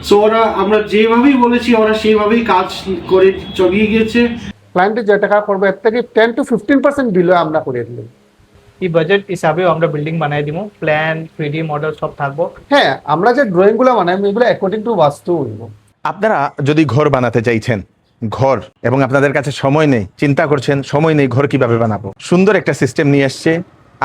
So ওরা আমরা যেভাবেই বলেছি ওরা সেইভাবেই কাজ করে চালিয়ে গিয়েছে। ক্লায়েন্টে যে টাকা করবে এর থেকে 10 to 15% বিলো আমরা করে দিলাম। এই বাজেট হিসাবেও আমরা বিল্ডিং বানাই দিব, প্ল্যান 3D মডেল সব থাকবো। হ্যাঁ, আমরা যে ড্রয়িংগুলো বানাই এগুলো অ্যাকর্ডিং টু বাস্তু হইব। আপনারা যদি ঘর বানাতে চাইছেন, ঘর এবং আপনাদের কাছে সময় নেই, চিন্তা করছেন সময় নেই ঘর কিভাবে বানাবো, সুন্দর একটা সিস্টেম নিয়ে এসছে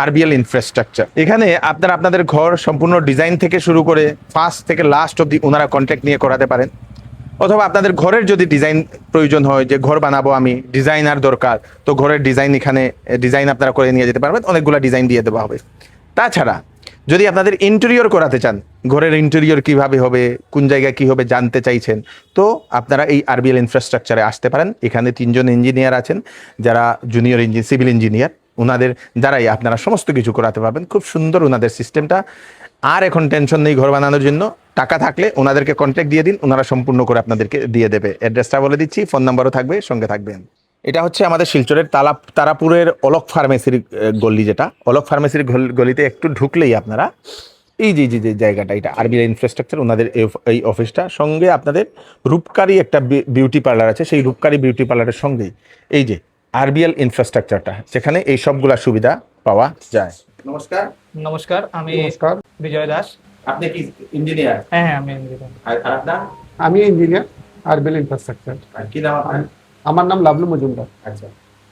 আরবিএল ইনফ্রাস্ট্রাকচার। এখানে আপনারা আপনাদের ঘর সম্পূর্ণ ডিজাইন থেকে শুরু করে ফার্স্ট থেকে লাস্ট অব্দি ওনারা কন্ট্রাক্ট নিয়ে করাতে পারেন। অথবা আপনাদের ঘরের যদি ডিজাইন প্রয়োজন হয়, যে ঘর বানাবো আমি, ডিজাইনার দরকার, তো ঘরের ডিজাইন এখানে ডিজাইন আপনারা করে নিয়ে যেতে পারবেন, অনেকগুলো ডিজাইন দিয়ে দেওয়া হবে। তাছাড়া যদি আপনাদের ইন্টেরিয়র করাতে চান, ঘরের ইন্টেরিয়র কিভাবে হবে, কোন জায়গায় কি হবে জানতে চাইছেন, তো আপনারা এই আরবিএল ইনফ্রাস্ট্রাকচারে আসতে পারেন। এখানে 3 জন ইঞ্জিনিয়ার আছেন যারা জুনিয়র সিভিল ইঞ্জিনিয়ার, ওনাদের দ্বারাই আপনারা সমস্ত কিছু করাতে পারবেন। খুব সুন্দর ওনাদের সিস্টেমটা। আর এখন টেনশন নেই ঘর বানানোর জন্য, টাকা থাকলে ওনাদেরকে কন্ট্যাক্ট দিয়ে দিন, ওনারা সম্পূর্ণ করে আপনাদেরকে দিয়ে দেবে। অ্যাড্রেসটা বলে দিচ্ছি, ফোন নাম্বারও থাকবে, সঙ্গে থাকবেন। এটা হচ্ছে আমাদের শিলচরের তারাপুরের অলক ফার্মেসির গলি, যেটা অলক ফার্মেসির গলিতে একটু ঢুকলেই আপনারা এই যে জায়গাটা, এটা আরবিএল ইনফ্রাস্ট্রাকচার, ওনাদের এই অফিসটা। সঙ্গে আপনাদের রূপকারী একটা বিউটি পার্লার আছে, সেই রূপকারী বিউটি পার্লারের সঙ্গেই এই যে আরবিএল ইনফ্রাস্ট্রাকচারটা, সেখানে এই সবগুলা সুবিধা পাওয়া যায়। নমস্কার। নমস্কার, আমি নমস্কার, বিজয় দাস। আপনি কি ইঞ্জিনিয়ার? হ্যাঁ হ্যাঁ, আমি engineer। আর আপনার আমি ইঞ্জিনিয়ার আরবিএল ইনফ্রাস্ট্রাকচার। কি নাম আপনার? আমার নাম লাবলু মজুমদার। আচ্ছা,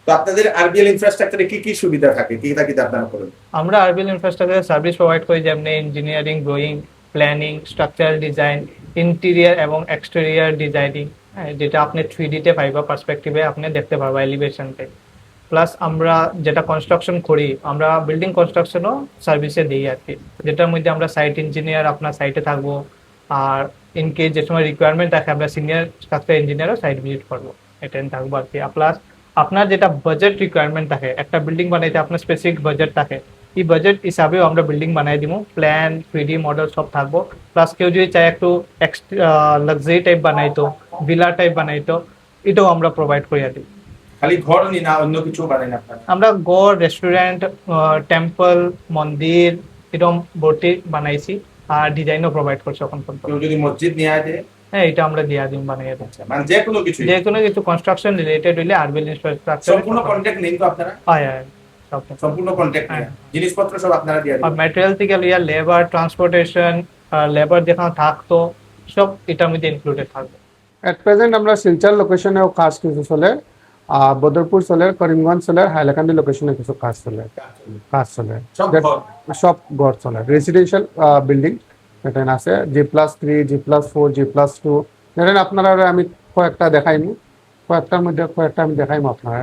তো আপনাদের আরবিএল ইনফ্রাস্ট্রাকচারে কি কি সুবিধা থাকে, কি আপনারা করেন? আমরা আরবিএল ইনফ্রাস্ট্রাকচার সার্ভিস প্রোভাইড করি, যেমনি engineering, drawing, planning, structural design, interior এবং এক্সটেরিয়ার ডিজাইনিং, যেটা আপনি 3D তে পাইবা, পার্সপেক্টিভে আপনি দেখতে পারবা এলিভেশনতে। প্লাস আমরা যেটা কনস্ট্রাকশন করি, আমরা বিল্ডিং কনস্ট্রাকশনও সার্ভিসে দিই আর কি, যেটার মধ্যে আমরা সাইট ইঞ্জিনিয়ার আপনার সাইটে থাকবো, আর ইনকেস যে সময় রিকোয়ারমেন্ট থাকে আমরা সিনিয়র স্ট্রাকচার ইঞ্জিনিয়ারও সাইট ভিজিট করবো, এটাই থাকবো আর কি। প্লাস আপনার যেটা বাজেট রিকোয়ারমেন্ট থাকে, একটা বিল্ডিং বানাইতে আপনার স্পেসিফিক বাজেট থাকে, এই বাজেট হিসাবেও আমরা বিল্ডিং বানাই দিব, প্ল্যান 3D মডেল সব থাকবো। প্লাস কেউ যদি চায় একটু লাক্সারি টাইপ বানাইতো, ভিলা টাইপ বানাইতো, এটাও আমরা প্রোভাইড করিয়া দিই। খালি ঘর নি না, অন্য কিছু বানাই না আপনারা? আমরা গড়, রেস্টুরেন্ট, টেম্পল, মন্দির এরকম ভর্তি বানাইছি, আর ডিজাইনও প্রোভাইড করছি এখন পর্যন্ত। কেউ যদি মসজিদ নিয়ে আসে? হ্যাঁ, এটা আমরা দিয়া দিন বানিয়ে দিই। মানে যে কোনো কিছু, যে কোনো কিছু কনস্ট্রাকশন রিলেটেড হইলে আরবিএল ইনফ্রাস্ট্রাকচার সম্পূর্ণ কন্ট্যাক্ট নেই তো আপনারা? হ্যাঁ হ্যাঁ, সব। সম্পূর্ণ কন্ট্যাক্ট নেই, জিনিসপত্র সব আপনারা দিয়ে আর দিবেন? ম্যাটেরিয়াল থেকে লিয়া লেবার, ট্রান্সপোর্টেশন, লেবার যেখানে থাকতো সব এটার মধ্যে ইনক্লুডেড থাকবে। এট প্রেজেন্ট আমরা শিলচর লোকেশনেও কাজ কিছু চলে, বদরপুর চলে, করিমগঞ্জ চলে, হাইলাকান্দি লোকেশনে কিছু কাজ চলে। সব ঘর? সব ঘর চলে, রেসিডেন্সিয়াল বিল্ডিং এখানে আছে, G+3, G+4, G+2। ধরেন আপনারা আমি কয়েকটা দেখাইমু, কয়েকটার মধ্যে কয়েকটা আমি দেখাইমু আপনারা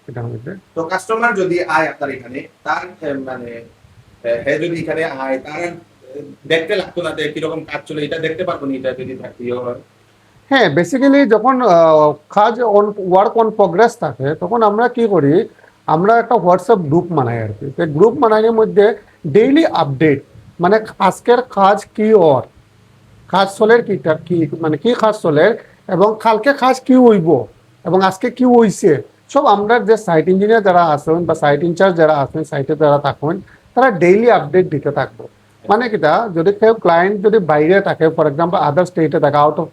এটার মধ্যে। তো কাস্টমার যদি আয় আপনার এখানে, তার মানে হ্যাঁ যদি এখানে আয়, তার দেখতে লাগতো না যে কিরকম কাজ চলে, এটা দেখতে পারবো না, এটা যদি থাকতে হয়? হ্যাঁ, বেসিক্যালি যখন কাজ ওয়ার্ক অন প্রোগ্রেস থাকে তখন আমরা কি করি, আমরা একটা হোয়াটসঅ্যাপ গ্রুপ বানাই আর কি। সেই গ্রুপ বানানোর মধ্যে ডেইলি আপডেট, মানে আজকের কাজ কি, ওর কাজ চলে কি মানে কি কাজ চলে, এবং কালকে কাজ কি হইব এবং আজকে কি হইছে, সব আমরা যে সাইট ইঞ্জিনিয়ার যারা আছেন বা সাইট ইনচার্জ যারা আছেন, সাইটে যারা থাকেন, তারা ডেইলি আপডেট দিতে থাকবো। মানে কিটা, যদি কেউ ক্লায়েন্ট যদি বাইরে থাকে, ফর এক্সাম্পল আদার স্টেটে থাকে, আউট অফ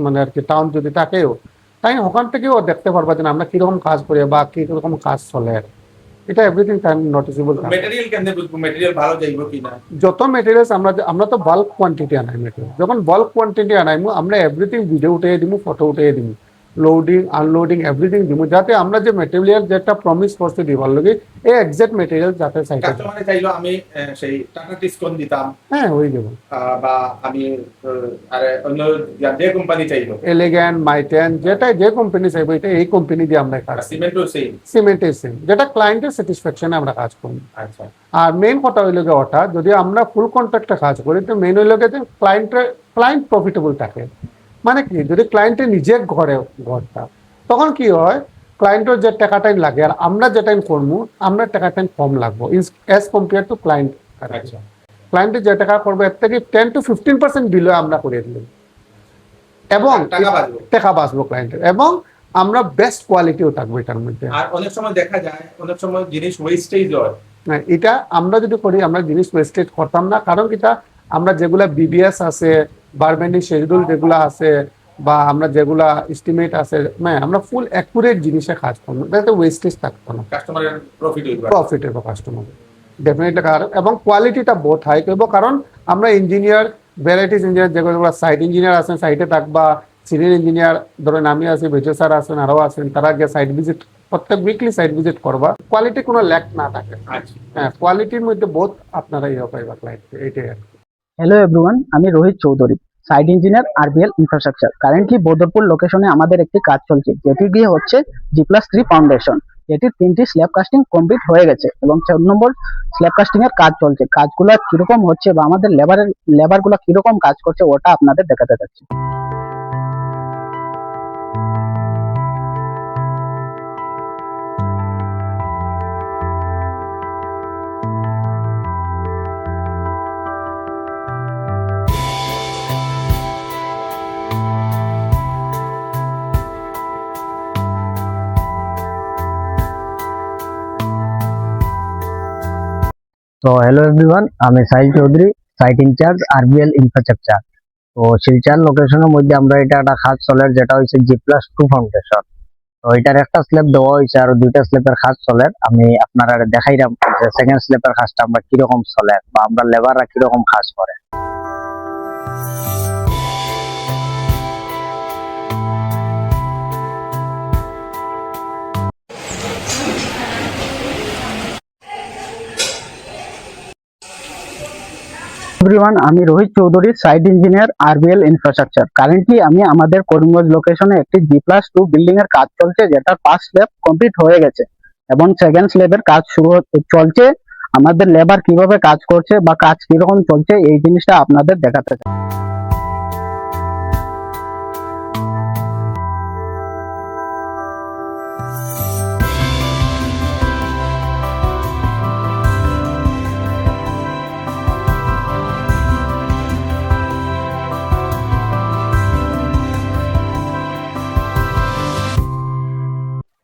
মানে আর কি টাউন যদি থাকেও, তাই ওখান থেকেও দেখতে পারবা যে আমরা কিরকম কাজ করি বা কিরকম কাজ চলে। এটা এভরিথিং টাইম নোটিসেবল। ম্যাটেরিয়াল কেমনে বুঝবো ম্যাটেরিয়াল ভালো যাইব কিনা? যত মেটেরিয়ালস আমরা তো বাল্ক কোয়ান্টিটি আনাই মেটেরিয়াল, যখন বাল্ক কোয়ান্টিটি আনাইমু আমরা এভরিথিং ভিডিও উঠিয়ে দিমু, ফটো উঠিয়ে দিমু, লোডিং আনলোডিং এভরিথিং দিমু, যাতে আমরা যে মেটেরিয়াল যেটা প্রমিস করতে দিবার লাগে এই এক্সাক্ট মেটেরিয়াল যাতে সাইটে। কাস্টমারে চাইলো আমি সেই টাটা ডিসকাউন্ট দিতাম, হ্যাঁ হয়ে যাবে, বা আমি আরে অন্য যে কোম্পানি চাইলো, এলিগ্যান্ট, মাইটেন, যেটা যে কোম্পানি চাইবো এটা এই কোম্পানি দিয়ে আমরা কাজ, সিমেন্টও সেম, সিমেন্টের সেম, যেটা ক্লায়েন্টের স্যাটিসফ্যাকশনে আমরা কাজ করি। আচ্ছা। আর মেইন কথা হইল গিয়ে ওটা, যদি আমরা ফুল কন্ট্রাক্টে কাজ করি তো মেইন হইল গিয়ে যে ক্লায়েন্ট প্রফিটেবল থাকে। মানে কি, যদি ক্লায়েন্টের নিজের ঘরটা, তখন কি হয়, ক্লায়েন্টের যে টাকা টাইম লাগে আর আমরা যে টাইম করবো আমরা টাকা টাইম কম লাগবো অ্যাজ কম্পেয়ার টু ক্লায়েন্ট। আচ্ছা, ক্লায়েন্টে যে টাকা করবে এর থেকে 10 to 15% বিলো আমরা করে দিলাম, এবং টাকা বাঁচবো ক্লায়েন্টের, এবং আমরা বেস্ট কোয়ালিটিও থাকবো এটার মধ্যে। আর অনেক সময় দেখা যায় অনেক সময় জিনিস ওয়েস্টেজ হয়। না, এটা আমরা যদি করি আমরা জিনিস ওয়েস্টেজ করতাম না, কারণ এটা আমরা যেগুলা বিবিএস আছে বারবেন্ডিং শিডিউল যেগুলো আছে বা আমরা যেগুলা এস্টিমেট আছে, মানে আমরা ফুল অ্যাকুরেট জিনিসে কাজ করবো, যাতে ওয়েস্টেজ থাকতো না, কাস্টমারের প্রফিট প্রফিট হবে কাস্টমার ডেফিনেটলি। এবং কোয়ালিটিটা বহুত হাই করব, কারণ আমরা ইঞ্জিনিয়ার, ভ্যারাইটিস ইঞ্জিনিয়ার যেগুলো সাইট ইঞ্জিনিয়ার আছেন, সাইটে থাকবা, সিনিয়র ইঞ্জিনিয়ার ধরেন আমি আছি, বেজে স্যার আছেন, আরও আছেন, তারা গিয়ে সাইট ভিজিট, প্রত্যেক উইকলি সাইট ভিজিট করবা, কোয়ালিটি কোনো ল্যাক না থাকে। হ্যাঁ, কোয়ালিটির মধ্যে বহুত আপনারা ইয়ে পাইবা ক্লায়েন্ট, এইটাই আর কি। হ্যালো এভরিওয়ান, আমি Rohit Chowdhury, site engineer RBL infrastructure. Currently Badarpur লোকেশনে আমাদের একটি কাজ চলছে, যেটি দিয়ে হচ্ছে G+3 ফাউন্ডেশন। এটির 3টি স্ল্যাব কাস্টিং কমপ্লিট হয়ে গেছে এবং 4 নম্বর স্ল্যাব কাস্টিং এর কাজ চলছে। কাজগুলো কিরকম হচ্ছে বা আমাদের লেবারগুলো কিরকম কাজ করছে ওটা আপনাদের দেখাতে যাচ্ছি। তো হ্যালো এভরিওয়ান, আমি Sahil Chowdhury, site incharge RBL infrastructure. তো শিলচর লোকেশনের মধ্যে আমরা এটা একটা কাজ চলে, যেটা হচ্ছে G+2 ফাউন্ডেশন। তো এটার একটা স্ল্যাব দেওয়া হয়েছে আর 2টা স্ল্যাবের কাজ চলে। আমি আপনারা দেখাইলাম যে সেকেন্ড স্ল্যাবের কাজটা আমরা কিরকম চলে বা আমরা লেবাররা কিরকম কাজ করে। এভরিওয়ান, আমি Rohit Chowdhury, site engineer RBL infrastructure. Currently আমি আমাদের করিমগঞ্জ লোকেশনে একটি G+2 বিল্ডিং এর কাজ চলছে, যেটা ফার্স্ট স্ল্যাব কমপ্লিট হয়ে গেছে এবং সেকেন্ড স্ল্যাবের কাজ শুরু চলছে। আমাদের লেবার কিভাবে কাজ করছে বা কাজ কিরকম চলছে এই জিনিসটা আপনাদের দেখাতে চাই।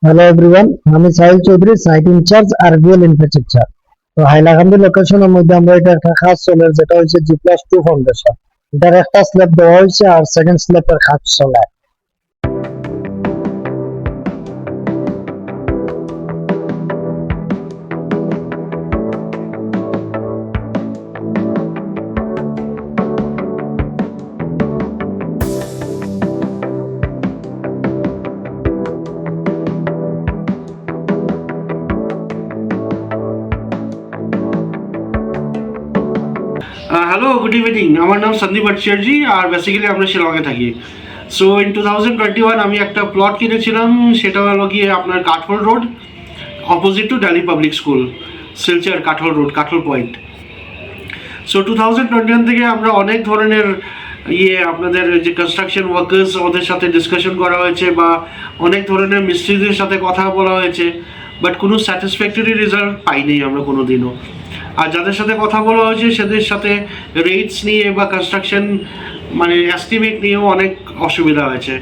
হ্যালো এভরিওয়ান, আমি Sahil Chowdhury, site incharge RBL infrastructure. তো হাইলাকান্দি লোকেশনের মধ্যে আমরা এটা একটা কাজ চলে, যেটা হচ্ছে G+2 ফাউন্ডেশন। এটার একটা স্ল্যাব দেওয়া হয়েছে আর সেকেন্ড স্ল্যাবের কাজ চলে। Hello, good evening. আমার নাম সন্দীপ ভট্টাচার্যি আর বেসিক্যালি আমরা শিলংয়ে থাকি। সো ইন 2021 আমি একটা প্লট কিনেছিলাম, সেটা হলো গিয়ে আপনার Kathal road, opposite to Delhi public school, Silchar Kathal road, Kathal point. So 2021 থেকে আমরা অনেক ধরনের আপনাদের যে কনস্ট্রাকশন ওয়ার্কার্স ওদের সাথে ডিসকাশন করা হয়েছে বা অনেক ধরনের মিস্ত্রিদের সাথে কথা বলা হয়েছে, বাট কোনো স্যাটিসফ্যাক্টরি রেজাল্ট পাইনি আমরা কোনো দিনও। আর যাদের সাথে কথা বলা হয়েছে সেদের সাথে রেটস নিয়ে বা কনস্ট্রাকশন মানে এস্টিমেট নিয়েও অনেক অসুবিধা হয়েছে।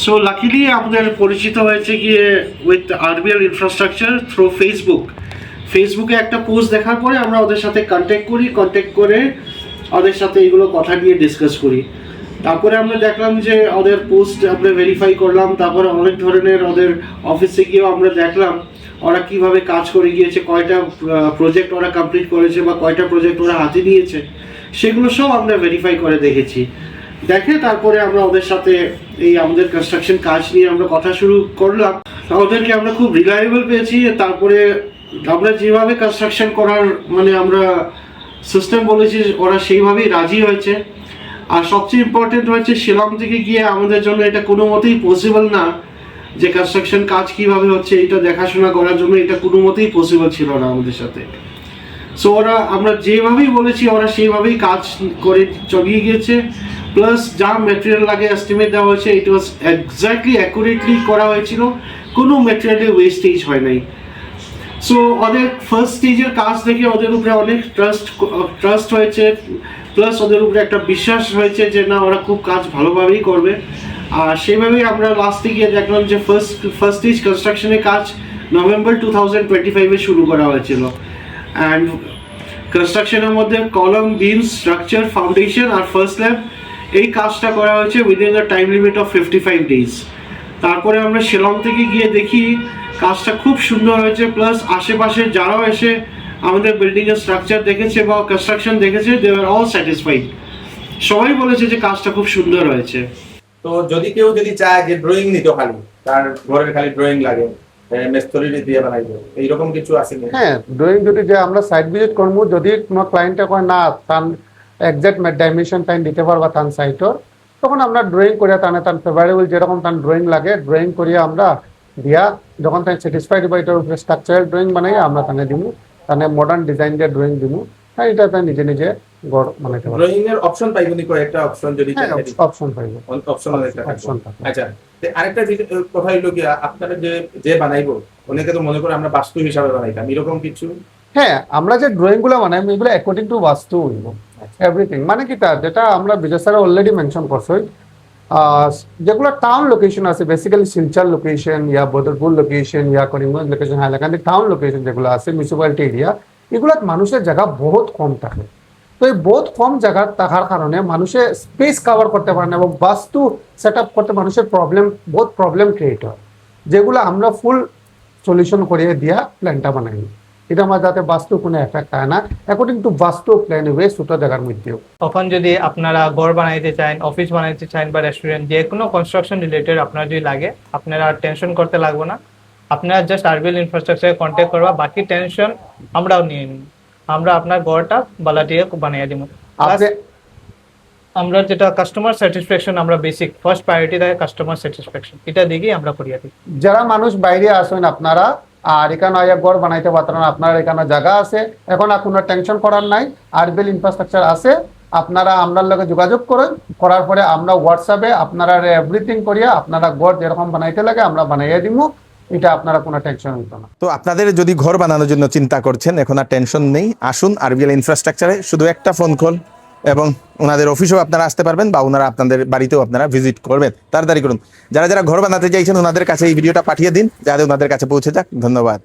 সো লাকিলি আমাদের পরিচিত হয়েছে গিয়ে উইথ আরবিএল ইনফ্রাস্ট্রাকচার থ্রু ফেসবুকে একটা পোস্ট দেখার পরে আমরা ওদের সাথে কন্ট্যাক্ট করে ওদের সাথে এগুলো কথা নিয়ে ডিসকাস করি। তারপরে আমরা দেখলাম যে ওদের পোস্ট আমরা ভেরিফাই করলাম, তারপরে অনেক ধরনের ওদের অফিসে গিয়েও আমরা দেখলাম ওরা কিভাবে কাজ করে গিয়েছে, কয়টা প্রজেক্ট ওরা কমপ্লিট করেছে বা কয়টা প্রজেক্ট ওরা হাতে নিয়েছে, সেগুলো সব আমরা ভেরিফাই করে দেখেছি। তারপরে আমরা ওদের সাথে এই আমাদের কনস্ট্রাকশন কাজ নিয়ে আমরা কথা শুরু করলাম। ওদেরকে আমরা খুব রিলায়েবল পেয়েছি। তারপরে আমরা যেভাবে কনস্ট্রাকশন করার মানে আমরা সিস্টেম বলেছি ওরা সেইভাবেই রাজি হয়েছে। আর সবচেয়ে ইম্পর্টেন্ট হচ্ছে শিলং থেকে গিয়ে আমাদের জন্য এটা কোনো মতেই পসিবল না যে কনস্ট্রাকশন কাজ কিভাবে হচ্ছে এটা দেখাশোনা করার জন্য, এটা কোনো মতেই পসিবল ছিল না আমাদের সাথে। সো আমরা যেভাবেই বলেছি ওরা সেইভাবেই কাজ করে চলিয়ে গিয়েছে। প্লাস যা মেটেরিয়াল লাগে এস্টিমেট দেওয়া হয়েছে, ইট ওয়াজ এক্স্যাক্টলি অ্যাকুরেটলি করা হয়েছিল, কোনো মেটেরিয়ালে ওয়েস্টেজ হয় নাই। সো ওদের ফার্স্ট স্টেজের কাজ দেখে ওদের উপরে অনেক ট্রাস্ট হয়েছে, প্লাস ওদের উপরে একটা বিশ্বাস হয়েছে যে না ওরা খুব কাজ ভালোভাবেই করবে। আর সেইভাবেই আমরা লাস্টে গিয়ে দেখলাম যে ফার্স্ট স্টেজ কনস্ট্রাকশনের কাজ নভেম্বর 2025-এ শুরু করা হয়েছিল। অ্যান্ড কনস্ট্রাকশনের মধ্যে কলম, বিম, স্ট্রাকচার, ফাউন্ডেশন আর ফার্স্ট স্ল্যাব এই কাজটা করা হয়েছে within the time limit of 55 days. তারপরে আমরা শিলং থেকে গিয়ে দেখি কাজটা খুব সুন্দর হয়েছে, প্লাস আশেপাশে যারাও এসে আমাদের বিল্ডিংয়ের স্ট্রাকচার দেখেছে বা কনস্ট্রাকশন দেখেছে, দে আর অল স্যাটিসফাইড। সবাই বলেছে যে কাজটা খুব সুন্দর হয়েছে। তো যদি কেউ চায় যে ড্রয়িং নিতে, খালি তার ঘরের খালি ড্রয়িং লাগে, মিস্ত্রি দিয়ে বানাইবে, এইরকম কিছু আছে না? হ্যাঁ, ড্রয়িং যদি যে আমরা সাইট ভিজিট করবো, যদি কোনো ক্লায়েন্টে কয় না তার এক্সাক্ট ডাইমেনশন টাইম দিতে পারবা তার সাইটর, তখন আমরা ড্রয়িং করিয়া তানে তার ফেভারেবল যেরকম তার ড্রয়িং লাগে ড্রয়িং করিয়া আমরা দিয়া, যখন তাই স্যাটিসফাইড বা এটার উপরে স্ট্রাকচারাল ড্রয়িং বানাই আমরা তানে দিব, তানে মডার্ন ডিজাইন দিয়ে ড্রয়িং দিব, হ্যাঁ এটা তাই নিজে নিজে গড় বানাইতে পারবে। ড্রয়িং এর অপশন পাইবো নি, কয়েকটা অপশন যদি হ্যাঁ, অপশন পাইবে, অপশন অনেকটা অপশন থাকে। আচ্ছা, আরেকটা কথা হইলো কি, আপনারা যে বানাইবো অনেকে তো মনে করে আমরা বাস্তু হিসাবে বানাইতাম, এরকম কিছু? হ্যাঁ, আমরা যে ড্রয়িং গুলো বানাই এগুলো অ্যাকর্ডিং টু বাস্তু হইব এভরিথিং। মানে কি তা যেটা আমরা বিজয় স্যার অলরেডি মেনশন করছি, যেগুলো টাউন লোকেশন আছে, বেসিক্যালি শিলচর লোকেশন ইয়া বদরপুর লোকেশন ইয়া Karimganj location, Hailakandi town location যেগুলো আছে মিউনিসিপ্যালিটি এরিয়া, এগুলো মানুষের জায়গা বহুত কম থাকে। তো এই বহুত কম জায়গা থাকার কারণে মানুষের স্পেস কভার করতে পারে না এবং বাস্তু সেট আপ করতে মানুষের বহুত প্রবলেম ক্রিয়েট হয়, যেগুলো আমরা ফুল সলিউশন করিয়ে দিয়া প্ল্যানটা বানাই। এটা আমার যাতে বাস্তু কোনো এফেক্ট হয় না, অ্যাকর্ডিং টু বাস্তু প্ল্যান ওয়ে ছোট জায়গার মধ্যেও। তখন যদি আপনারা ঘর বানাইতে চান, অফিস বানাইতে চান বা রেস্টুরেন্ট, যে কোনো কনস্ট্রাকশন রিলেটেড আপনার যদি লাগে, আপনারা আর টেনশন করতে লাগবে না। আপনারা জাস্ট আরবিএল ইনফ্রাস্ট্রাকচারে কন্ট্যাক্ট করবা, বাকি টেনশন আমরাও নিয়ে নিব। আমরা আপনার ঘরটা বালাটিয়ে বানিয়ে দিব। আমরা যেটা কাস্টমার স্যাটিসফ্যাকশন, আমরা বেসিক ফার্স্ট প্রায়োরিটি থাকে কাস্টমার স্যাটিসফ্যাকশন, এটা দিকেই আমরা করিয়া দিই। যারা মানুষ বাইরে আসেন আপনারা আর এখানে আয়া ঘর বানাইতে পারতেন, আপনার এখানে জায়গা আছে, এখন আর কোনো টেনশন করার নাই, আরবিএল ইনফ্রাস্ট্রাকচার আছে, আপনারা আপনার লগে যোগাযোগ করেন, করার পরে আমরা হোয়াটসঅ্যাপে আপনারা এভরিথিং করিয়া আপনারা ঘর যেরকম বানাইতে লাগে আমরা বানাইয়া দিব, এটা আপনারা কোনো টেনশন হইতো না। তো আপনাদের যদি ঘর বানানোর জন্য চিন্তা করছেন, এখন আর টেনশন নেই, আসুন আরবিএল ইনফ্রাস্ট্রাকচারে, শুধু একটা ফোন কল এবং ওনাদের অফিসেও আপনারা আসতে পারবেন বা ওনারা আপনাদের বাড়িতেও আপনারা ভিজিট করবেন। তাড়াতাড়ি করুন, যারা যারা ঘর বানাতে চাইছেন ওনাদের কাছে এই ভিডিওটা পাঠিয়ে দিন, যাতে ওনাদের কাছে পৌঁছে যাক। ধন্যবাদ।